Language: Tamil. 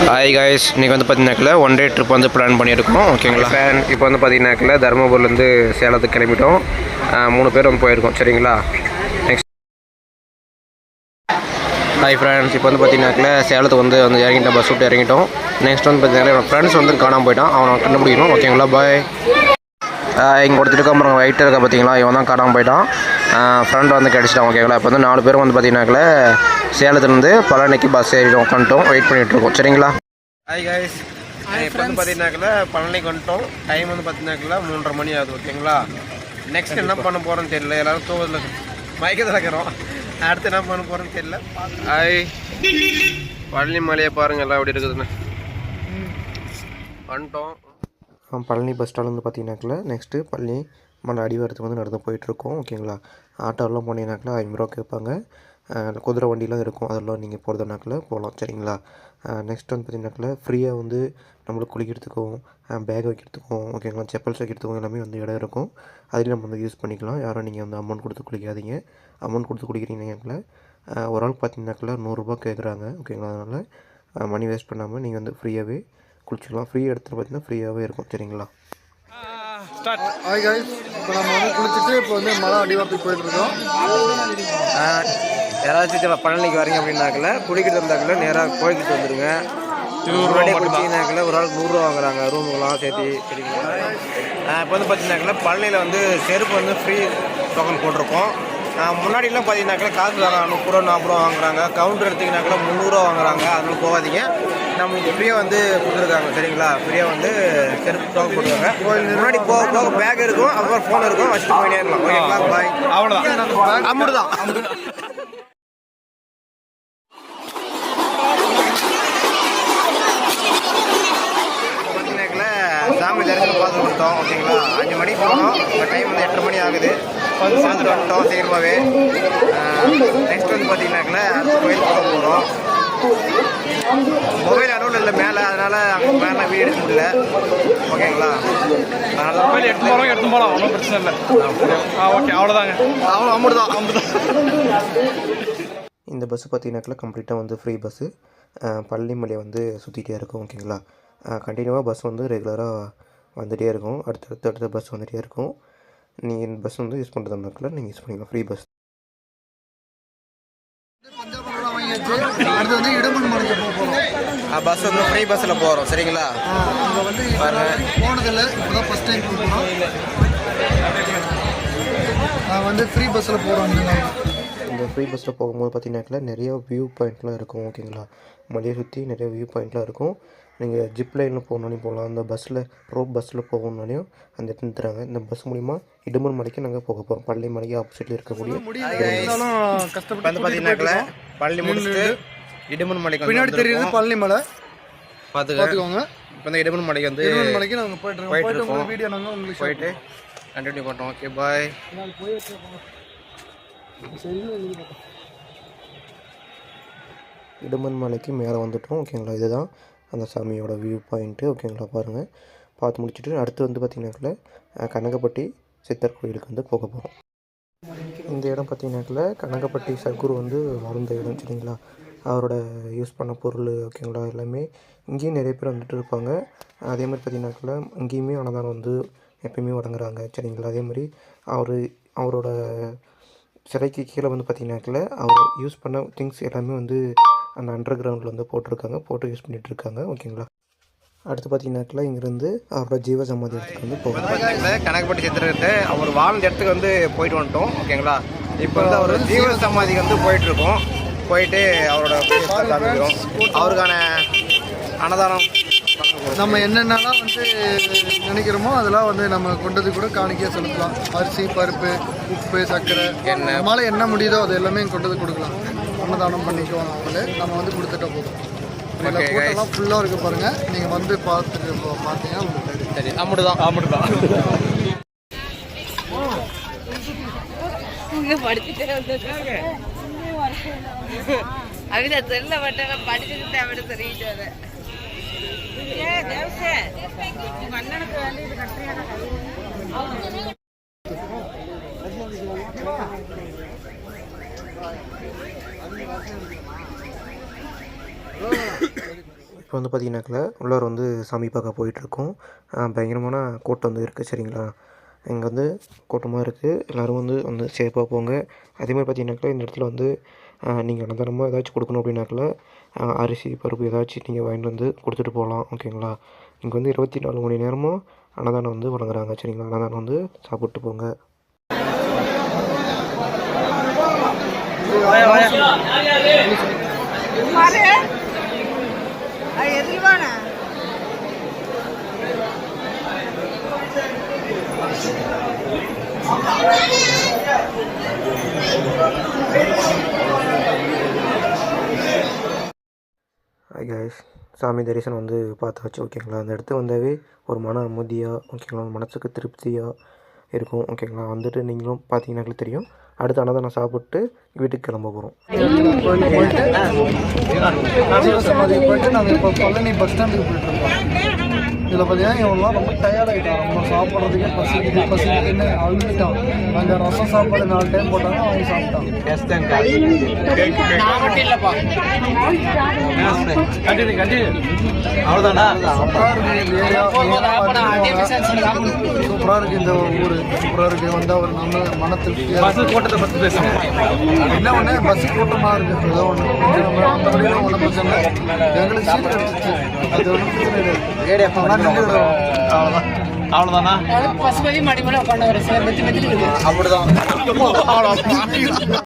ஹாய் காய்ஸ், இன்றைக்கி வந்து பார்த்தீங்கன்னாக்கில் ஒன் டே ட்ரிப் வந்து பிளான் பண்ணியிருக்கோம். ஓகேங்களா ஃபேன் இப்போ வந்து பார்த்தீங்கன்னாக்கில் தருமபுரிலேருந்து சேலத்துக்கு கிளம்பிட்டோம். 3 பேர் வந்து போயிருக்கோம். சரிங்களா. நெக்ஸ்ட் ஹாய் ஃப்ரெண்ட்ஸ், இப்போ வந்து பார்த்தீங்கன்னாக்கில் சேலத்துக்கு வந்து இறங்கிட்டோம். பஸ் விட்டு இறங்கிட்டோம். நெக்ஸ்ட் வந்து பார்த்தீங்கன்னா என்னோடய ஃப்ரெண்ட்ஸ் வந்து காணாமல் போயிட்டான். அவனை கண்டுபிடிக்கணும். ஓகேங்களா. பாய். இங்கே ஒருத்தருக்கு அப்புறம் வெயிட்டாக இருக்கா பார்த்தீங்களா, இவன் தான் காணாமல் போயிட்டான். ஃப்ரெண்ட் வந்து கிடச்சிட்டான். ஓகேங்களா. இப்போ வந்து 4 பேரும் வந்து பார்த்தீங்கன்னாக்கில் சேலத்துலேருந்து பழனிக்கு பஸ் ஏறிட்டோம். உட்காந்துட்டோம், வெயிட் பண்ணிகிட்ருக்கோம். சரிங்களா. ஹாய் காய்ஸ், இப்போ வந்து பார்த்தீங்கன்னாக்கில் பழனிக்கு வந்துட்டோம். டைம் வந்து பார்த்தீங்கன்னாக்கில் 3:30 மணி ஆகுது. ஓகேங்களா. நெக்ஸ்ட் என்ன பண்ண போகிறோன்னு தெரியல. எல்லோரும் தூக்கத்தில் மயக்கத்தில் இருக்கிறோம். அடுத்து என்ன பண்ண போகிறோன்னு தெரியல. ஹாய், பழனி மலையை பாருங்கள் எல்லாம் எப்படி இருக்குதுன்னு. வந்துட்டோம். பழனி பஸ் ஸ்டாண்ட் வந்து பார்த்தீங்கன்னாக்கில் நெக்ஸ்ட்டு பழனி மலை அடிவாரத்துக்கு வந்து நடந்து போயிட்டுருக்கோம். ஓகேங்களா. ஆட்டோலாம் போனீங்கன்னாக்கில் 50 ரூபா கேட்பாங்க. குதிரை வண்டிலாம் இருக்கும், அதெல்லாம் நீங்கள் போகிறதுனாக்கில் போகலாம். சரிங்களா. நெக்ஸ்ட் வந்து பார்த்தீங்கன்னாக்கில் ஃப்ரீயாக வந்து நம்மளுக்கு குளிக்கிறதுக்கும் பேக் வைக்கிறதுக்கும் ஓகேங்களா, செப்பல்ஸ் வைக்கிறதுக்கும் எல்லாமே வந்து இடம் இருக்கும். அதில் நம்ம வந்து யூஸ் பண்ணிக்கலாம். யாரும் நீங்கள் வந்து அமௌண்ட் கொடுத்து குளிக்காதீங்க. அமௌண்ட் கொடுத்து குளிக்கிறீங்கன்னாக்கில் ஒரு ஆள் பார்த்தீங்கன்னாக்கில் 100 ரூபா கேட்குறாங்க. ஓகேங்களா. அதனால் மணி வேஸ்ட் பண்ணாமல் நீங்கள் வந்து ஃப்ரீயாகவே குளிச்சிக்கலாம். ஃப்ரீ இடத்துல பார்த்தீங்கன்னா ஃப்ரீயாகவே இருக்கும். சரிங்களா. ஹாய் காய்ஸ், இப்போ நம்ம வந்து குளிச்சுட்டு இப்போ வந்து மலை அடிவாரத்துக்கு போயிட்டுருக்கோம். யாராச்சும் பழனிக்கு வரீங்க அப்படின்னாக்கில் குளிக்கிட்டு இருந்தாக்கில் நேராக கோயிலுக்கு வந்துடுங்க. 100 ரூபா குளிச்சிங்கனாக்கில் ஒரு ஆளுக்கு 100 ரூபா வாங்குறாங்க ரூமுக்கெல்லாம் சேர்த்து. சரிங்களா. இப்போ வந்து பார்த்தீங்கன்னாக்கில் பழனியில் வந்து செருப்பு வந்து ஃப்ரீ டோக்கன் போட்டிருக்கோம். முன்னாடிலாம் பார்த்தீங்கன்னாக்கில் காசு வாங்க 30 ரூபா 40 ரூபா வாங்குறாங்க. கவுண்டர் எடுத்திங்கனாக்கில் 300 ரூபா வாங்குறாங்க. அதனால போகாதீங்க. நம்மளுக்கு ஃப்ரீயாக வந்து கொடுத்துருக்காங்க. சரிங்களா. ஃப்ரீயாக வந்து செருப்பு டோக்கன் போட்டுருக்காங்க. முன்னாடி போக பேக் இருக்கும், அப்புறம் ஃபோன் இருக்கும், வச்சுட்டு போயிட்டே இருக்கலாம். ஓகேங்களா. பாய். அவ்வளோதான். அம்முடுதான். சாமி தரிசனம் பார்த்து கொடுத்தோம். ஓகேங்களா. 5 மணிக்கு போனோம். இப்போ டைம் வந்து 8:30 மணி ஆகுது. பார்த்துட்டு வந்துட்டோம் சீக்கிரமாகவே. நெக்ஸ்ட் வந்து பார்த்தீங்கன்னாக்கில் அடுத்த கோயில் போக போகிறோம். மொபைல் அலோவில் இல்லை மேலே, அதனால் அங்கே மேலே வீடு எடுக்க முடியல. ஓகேங்களா. அதனால் மொபைல் எடுத்து போகலாம், ஒன்றும் பிரச்சனை இல்லை. ஓகே, அவ்வளோதாங்க. அவ்வளோ அம்முடுதான். இந்த பஸ்ஸு பார்த்தீங்கன்னாக்கில் கம்ப்ளீட்டாக வந்து ஃப்ரீ பஸ்ஸு. பழனி மலையை வந்து சுற்றிகிட்டே இருக்கும். ஓகேங்களா. கண்டினியூவாக பஸ் வந்து ரெகுலராக வந்துகிட்டே இருக்கும். அடுத்த பஸ் வந்துகிட்டே இருக்கும். நீங்கள் இந்த பஸ் வந்து யூஸ் பண்ணுறதுனாக்கில் நீங்கள் யூஸ் பண்ணிக்கலாம். Free bus. அடுத்து வந்து இடமன் மலைக்கு போகிறோம். பஸ் வந்து ஃப்ரீ பஸ்ஸில் போகிறோம். சரிங்களா. இங்கே வந்து போனதில்லை, இப்போ தான் ஃபஸ்ட் டைம் போகிறோம். நான் வந்து ஃப்ரீ பஸ்ஸில் போகிறோம். இந்த ஃப்ரீ பஸ்ஸில் போகும்போது பார்த்தீங்கன்னாக்கில் நிறைய வியூ பாயிண்ட்லாம் இருக்கும். ஓகேங்களா. மலையை சுற்றி நிறைய வியூ பாயிண்ட்லாம் இருக்கும். நீங்கள் ஜிப் லைனில் போகணுன்னு போகலாம். அந்த பஸ்ஸில் பஸ்ஸில் போகணுன்னாலையும் அந்த இடத்துல நிறுத்துறாங்க. இந்த பஸ் மூலிமா இடுமன் மலைக்கு நாங்கள் போக போகிறோம். பழனி மலைக்கு ஆப்போசிட்டில் இருக்கக்கூடிய பார்த்தீங்கன்னாக்கில் பழனி முடிச்சுட்டு இடுமன் மலைக்கு பின்னாடி தெரியுது பழனி மலை. பார்த்துக்கோங்க. இப்போ இந்த இடுமன் மலைக்கு வந்து இடுமன் மலைக்கு நாங்கள் போயிட்டு வீடியோ நாங்கள் உங்களுக்கு போயிட்டு கண்டினியூ பண்ணுறோம். ஓகே, பாய். இடுமன் மலைக்கு மேலே வந்துட்டோம். ஓகேங்களா. இதுதான் அந்த சாமியோட வியூ பாயிண்ட்டு. ஓகேங்களா. பாருங்கள். பார்த்து முடிச்சுட்டு அடுத்து வந்து பார்த்திங்கனாக்கில் கனகப்பட்டி சித்தர் கோயிலுக்கு வந்து போக போகிறோம். இந்த இடம் பார்த்திங்கனாக்கில் கனகப்பட்டி சர்க்குரு வந்து வாழ்ந்த இடம். சரிங்களா. அவரோட யூஸ் பண்ண பொருள் ஓகேங்களா எல்லாமே இங்கேயும் நிறைய பேர் வந்துட்டு இருப்பாங்க. அதே மாதிரி பார்த்திங்கனாக்கில் இங்கேயுமே அன்னதானம் வந்து எப்பயுமே வழங்குறாங்க. சரிங்களா. அதே மாதிரி அவரோட சிலைக்கு கீழே வந்து பார்த்திங்கனாக்கில் அவர் யூஸ் பண்ண திங்ஸ் எல்லாமே வந்து அந்த அண்டர் கிரவுண்டில் வந்து போட்டு யூஸ் பண்ணிகிட்ருக்காங்க. ஓகேங்களா. அடுத்து பார்த்தீங்கன்னாக்கில் இங்கேருந்து அவரோட ஜீவ சமாதி இடத்துக்கு வந்து போகிறோம். கனகப்பட்டி சித்திரத்தை அவர் வாழ்ந்த இடத்துக்கு வந்து போயிட்டு வந்துட்டோம். ஓகேங்களா. இப்போ வந்து அவர் ஜீவ சமாதிக்கு வந்து போயிட்டுருக்கோம். போயிட்டு அவரோட அவருக்கான அன்னதானம் நம்ம என்னென்னலாம் வந்து நினைக்கிறோமோ அதெல்லாம் வந்து நம்ம கொண்டது கூட காணிக்கையாக செலுத்தலாம். அரிசி, பருப்பு, உப்பு, சர்க்கரை, எண்ணெய், நம்மளால் என்ன முடியுதோ அது எல்லாமே கொண்டது கொடுக்கலாம். அன்னதானம் பண்ணிக்குவோம். அவங்களே நம்ம வந்து கொடுத்துட்டா போதும். கூட்டம்லாம் ஃபுல்லாக இருக்க பாருங்க. நீங்கள் வந்து பார்த்தீங்கன்னா உங்களுக்கு சரி. அம்முடுதான். அவித சொல்ல மாட்டாங்க, படிச்சுட்டு அவட சொல்லிட்டு வர அண்ணனுக்கு வந்து இது கட்டுறியான இப்போ வந்து பார்த்தீங்கன்னாக்கா உள்ளார வந்து சாமி பார்க்க போயிட்டுருக்கோம். பயங்கரமான கூட்டம் வந்து இருக்குது சரிங்களா. இங்கே வந்து கூட்டமாக இருக்குது. எல்லோரும் வந்து சேஃபாக போங்க. அதேமாதிரி பார்த்தீங்கன்னாக்கா இந்த இடத்துல வந்து நீங்கள் அன்னதானமாக ஏதாச்சும் கொடுக்கணும் அப்படின்னாக்கா அரிசி பருப்பு ஏதாச்சும் நீங்கள் வாங்கிட்டு வந்து கொடுத்துட்டு போகலாம் ஓகேங்களா. இங்கே வந்து 24 மணி நேரமும் அன்னதானம் வந்து வழங்குறாங்க சரிங்களா. அன்னதானம் வந்து சாப்பிட்டு போங்க. ஹாய் கைஸ், சாமி தரிசனம் வந்து பார்த்தாச்சு ஓகேங்களா. அந்த இடத்துக்கு வந்தாவே ஒரு மன அமைதியாக ஓகேங்களா, மனசுக்கு திருப்தியாக இருக்கும் ஓகேங்களா. வந்துட்டு நீங்களும் பார்த்தீங்கன்னாக்களே தெரியும். அடுத்து அன்னதானம் சாப்பிட்டு வீட்டுக்கு கிளம்ப போகிறோம். போயிட்டு நாங்கள் இப்போ பழனி பஸ் ஸ்டாண்டுக்கு போயிட்டுருக்கோம். இதில் பார்த்தீங்கன்னா இவங்களாம் ரொம்ப டயர்ட் ஆகிட்டான். ரொம்ப சாப்பிட்றதுக்கே பசிக்குதுன்னு அழுதுட்டான். அங்கே ரசம் சாப்பாடு 4 டைம் போட்டாங்க, வாங்கி சாப்பிட்டான். சூப்பராக இருக்குது இந்த ஊர், சூப்பராக இருக்குது. வந்தால் ஒரு நம்ம மனத்துக்கு என்ன ஒன்று பஸ் கூட்டமாக இருக்குது. ஏதோ ஒன்று நம்ம அந்த வழியில் ஒன்றும் பிரச்சனை இல்லை. எங்களுக்கு சீட் கிடச்சிச்சு, அது ஒன்றும் பிரச்சனை இல்லை. அவ்வளோதானா பசுபதி மடிமலை உட்காந்து ஒரு சில மெத்தி மெத்தி அப்படிதான்.